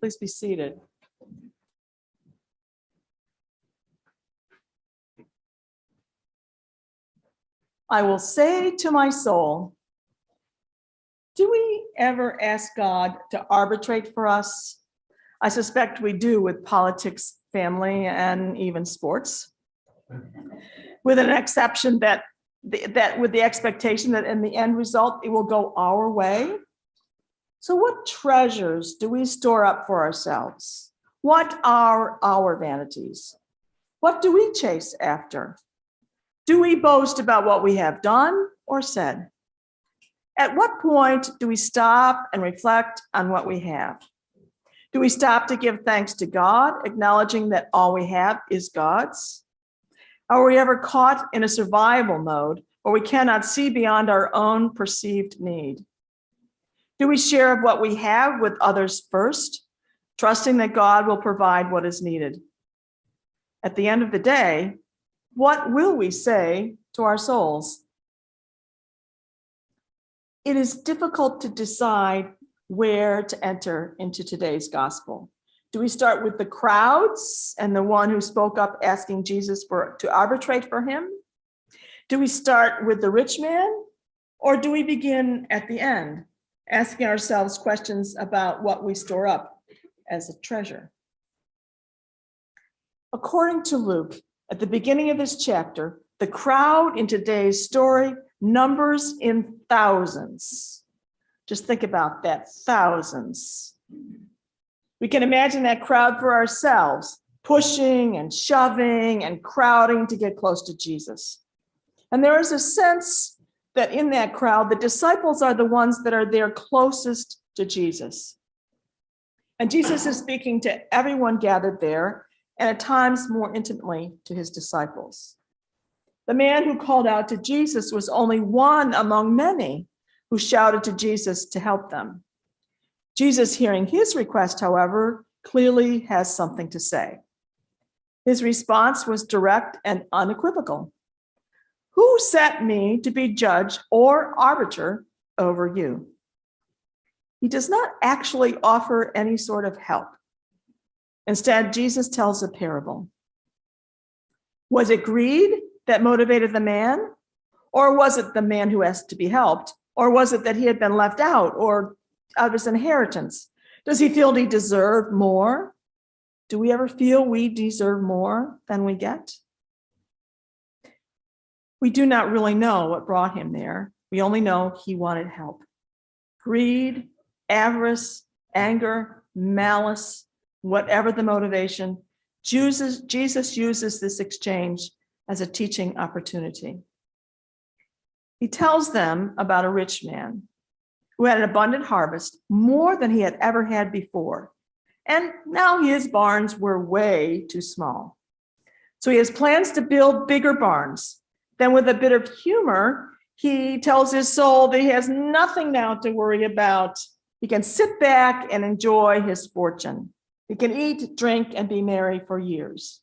Please be seated. I will say to my soul, do we ever ask God to arbitrate for us? I suspect we do with politics, family, and even sports. With an exception that with the expectation that in the end result, it will go our way. So what treasures do we store up for ourselves? What are our vanities? What do we chase after? Do we boast about what we have done or said? At what point do we stop and reflect on what we have? Do we stop to give thanks to God, acknowledging that all we have is God's? Are we ever caught in a survival mode where we cannot see beyond our own perceived need? Do we share of what we have with others first, trusting that God will provide what is needed? At the end of the day, what will we say to our souls? It is difficult to decide where to enter into today's gospel. Do we start with the crowds and the one who spoke up asking Jesus to arbitrate for him? Do we start with the rich man? Or do we begin at the end, asking ourselves questions about what we store up as a treasure? According to Luke, at the beginning of this chapter, the crowd in today's story numbers in thousands. Just think about that, thousands. We can imagine that crowd for ourselves, pushing and shoving and crowding to get close to Jesus. And there is a sense that in that crowd, the disciples are the ones that are there closest to Jesus. And Jesus is speaking to everyone gathered there, and at times more intimately to his disciples. The man who called out to Jesus was only one among many who shouted to Jesus to help them. Jesus, hearing his request, however, clearly has something to say. His response was direct and unequivocal. Who set me to be judge or arbiter over you? He does not actually offer any sort of help. Instead, Jesus tells a parable. Was it greed that motivated the man? Or was it the man who asked to be helped? Or was it that he had been left out or of his inheritance? Does he feel he deserved more? Do we ever feel we deserve more than we get? We do not really know what brought him there. We only know he wanted help. Greed, avarice, anger, malice, whatever the motivation, Jesus uses this exchange as a teaching opportunity. He tells them about a rich man who had an abundant harvest, more than he had ever had before. And now his barns were way too small. So he has plans to build bigger barns. Then with a bit of humor, he tells his soul that he has nothing now to worry about. He can sit back and enjoy his fortune. He can eat, drink, and be merry for years.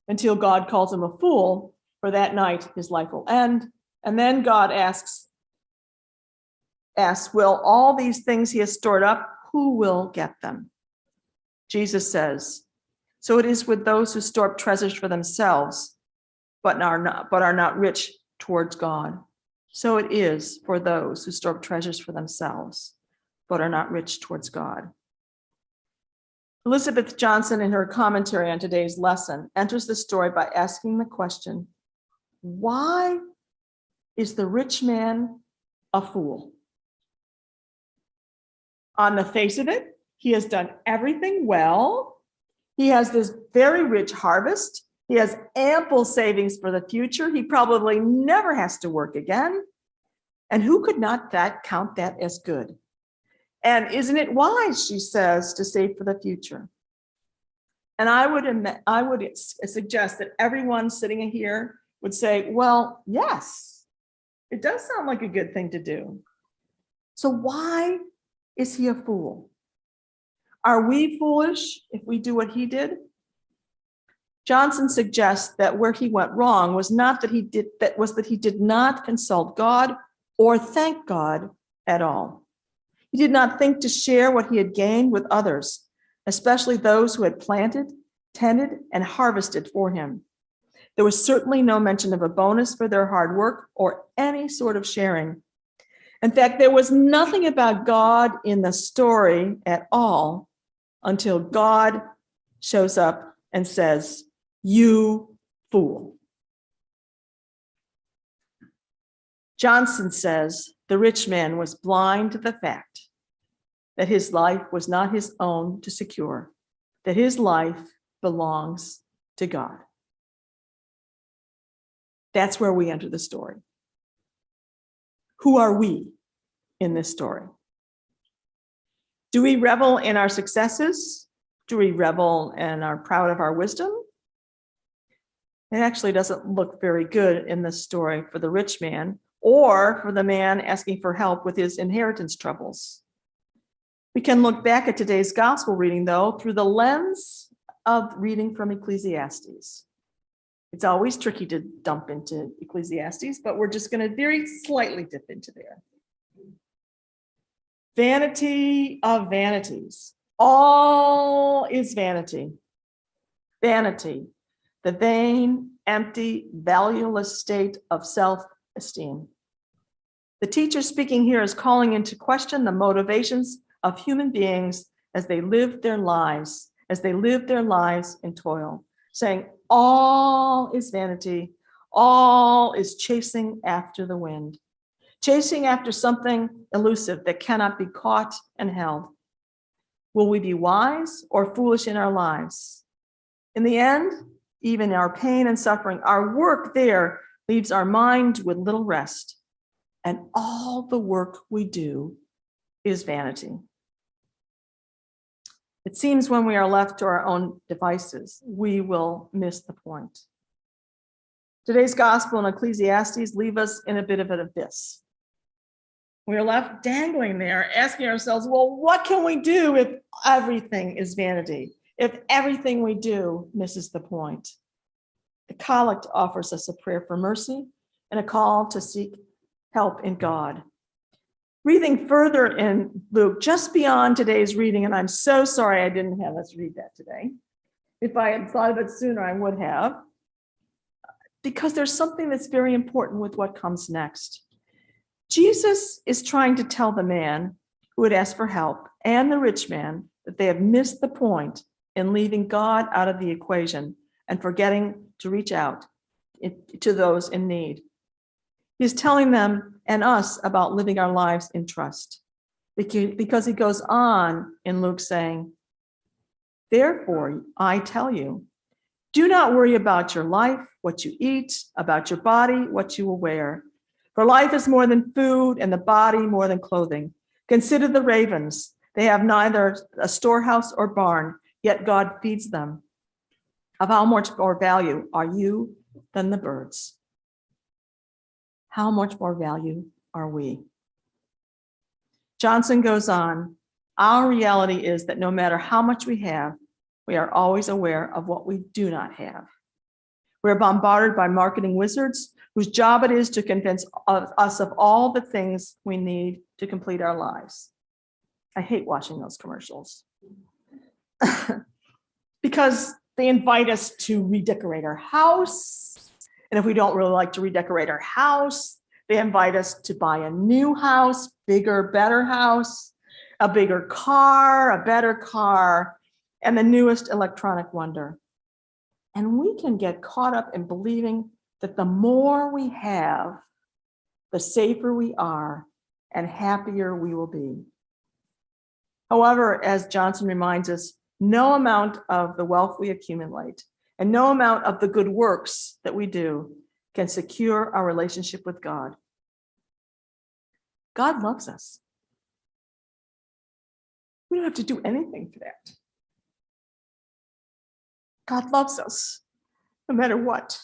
Until God calls him a fool, for that night his life will end. And then God asks, will all these things he has stored up, who will get them? Jesus says, so it is with those who store up treasures for themselves, but are not rich towards God. So it is for those who store up treasures for themselves, but are not rich towards God. Elizabeth Johnson, in her commentary on today's lesson, enters the story by asking the question, why is the rich man a fool? On the face of it, he has done everything well. He has this very rich harvest. He has ample savings for the future. He probably never has to work again. And who could not count that as good? And isn't it wise, she says, to save for the future? And I would suggest that everyone sitting here would say, well, yes, it does sound like a good thing to do. So why is he a fool? Are we foolish if we do what he did? Johnson suggests that where he went wrong was that he did not consult God or thank God at all. He did not think to share what he had gained with others, especially those who had planted, tended, and harvested for him. There was certainly no mention of a bonus for their hard work or any sort of sharing. In fact, there was nothing about God in the story at all until God shows up and says, "You fool." Johnson says the rich man was blind to the fact that his life was not his own to secure, that his life belongs to God. That's where we enter the story. Who are we in this story? Do we revel in our successes? Do we revel and are proud of our wisdom? It actually doesn't look very good in this story for the rich man or for the man asking for help with his inheritance troubles. We can look back at today's gospel reading, though, through the lens of reading from Ecclesiastes. It's always tricky to dump into Ecclesiastes, but we're just going to very slightly dip into there. Vanity of vanities. All is vanity. Vanity, the vain, empty, valueless state of self-esteem. The teacher speaking here is calling into question the motivations of human beings as they live their lives in toil, saying all is vanity, all is chasing after the wind, chasing after something elusive that cannot be caught and held. Will we be wise or foolish in our lives? In the end, even our pain and suffering, our work there leaves our mind with little rest, and all the work we do is vanity. It seems when we are left to our own devices, we will miss the point. Today's gospel and Ecclesiastes leave us in a bit of an abyss. We are left dangling there, asking ourselves, well, what can we do if everything is vanity? If everything we do misses the point? The collect offers us a prayer for mercy and a call to seek help in God. Reading further in Luke, just beyond today's reading, and I'm so sorry I didn't have us read that today. If I had thought of it sooner, I would have, because there's something that's very important with what comes next. Jesus is trying to tell the man who had asked for help and the rich man that they have missed the point in leaving God out of the equation and forgetting to reach out to those in need. He's telling them and us about living our lives in trust, because he goes on in Luke saying, therefore, I tell you, do not worry about your life, what you eat, about your body, what you will wear. For life is more than food and the body more than clothing. Consider the ravens. They have neither a storehouse or barn, yet God feeds them. Of how much more value are you than the birds? How much more value are we? Johnson goes on, our reality is that no matter how much we have, we are always aware of what we do not have. We're bombarded by marketing wizards whose job it is to convince us of all the things we need to complete our lives. I hate watching those commercials because they invite us to redecorate our house. And if we don't really like to redecorate our house, they invite us to buy a new house, bigger, better house, a bigger car, a better car, and the newest electronic wonder. And we can get caught up in believing that the more we have, the safer we are and happier we will be. However, as Johnson reminds us, no amount of the wealth we accumulate and no amount of the good works that we do can secure our relationship with God. God loves us. We don't have to do anything for that. God loves us, no matter what.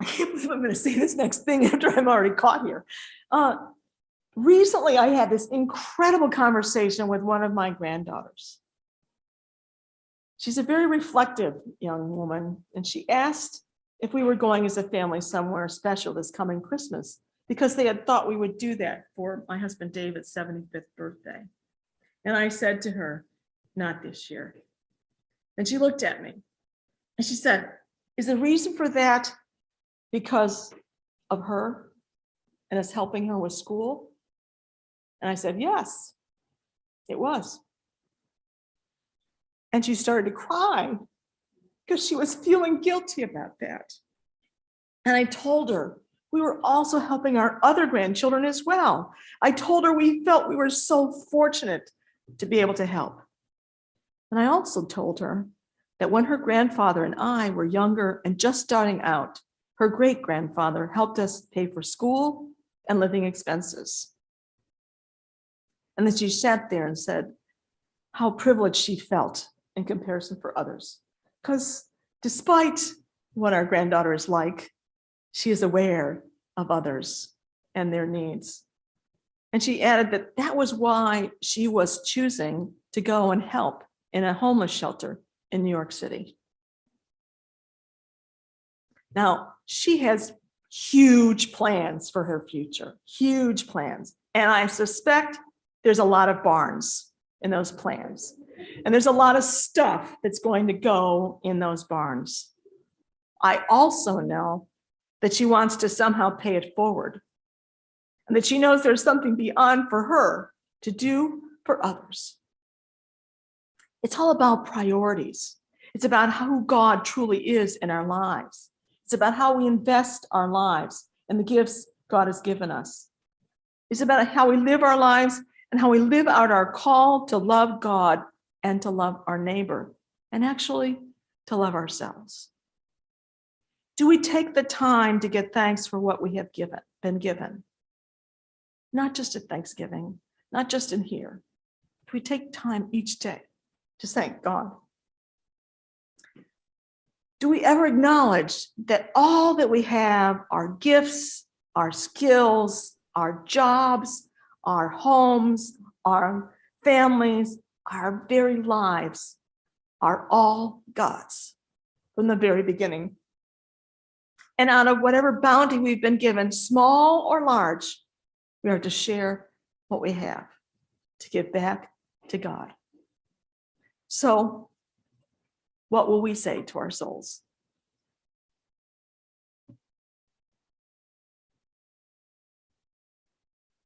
I can't believe I'm going to say this next thing after I'm already caught here. Recently, I had this incredible conversation with one of my granddaughters. She's a very reflective young woman, and she asked if we were going as a family somewhere special this coming Christmas. because they had thought we would do that for my husband David's 75th birthday. And I said to her, not this year. And she looked at me and she said, is the reason for that because of her and us helping her with school? And I said, yes, it was. And she started to cry because she was feeling guilty about that. And I told her we were also helping our other grandchildren as well. I told her we felt we were so fortunate to be able to help. And I also told her that when her grandfather and I were younger and just starting out, her great-grandfather helped us pay for school and living expenses. And then she sat there and said how privileged she felt in comparison for others. Because despite what our granddaughter is like, she is aware of others and their needs. And she added that that was why she was choosing to go and help in a homeless shelter in New York City. Now, she has huge plans for her future, huge plans. And I suspect there's a lot of barns in those plans. And there's a lot of stuff that's going to go in those barns. I also know that she wants to somehow pay it forward, and that she knows there's something beyond for her to do for others. It's all about priorities. It's about who God truly is in our lives. It's about how we invest our lives and the gifts God has given us. It's about how we live our lives and how we live out our call to love God and to love our neighbor, and actually to love ourselves. Do we take the time to give thanks for what we have been given? Not just at Thanksgiving, not just in here. Do we take time each day to thank God? Do we ever acknowledge that all that we have, our gifts, our skills, our jobs, our homes, our families, our very lives are all God's from the very beginning? And out of whatever bounty we've been given, small or large, we are to share what we have, to give back to God. So, what will we say to our souls?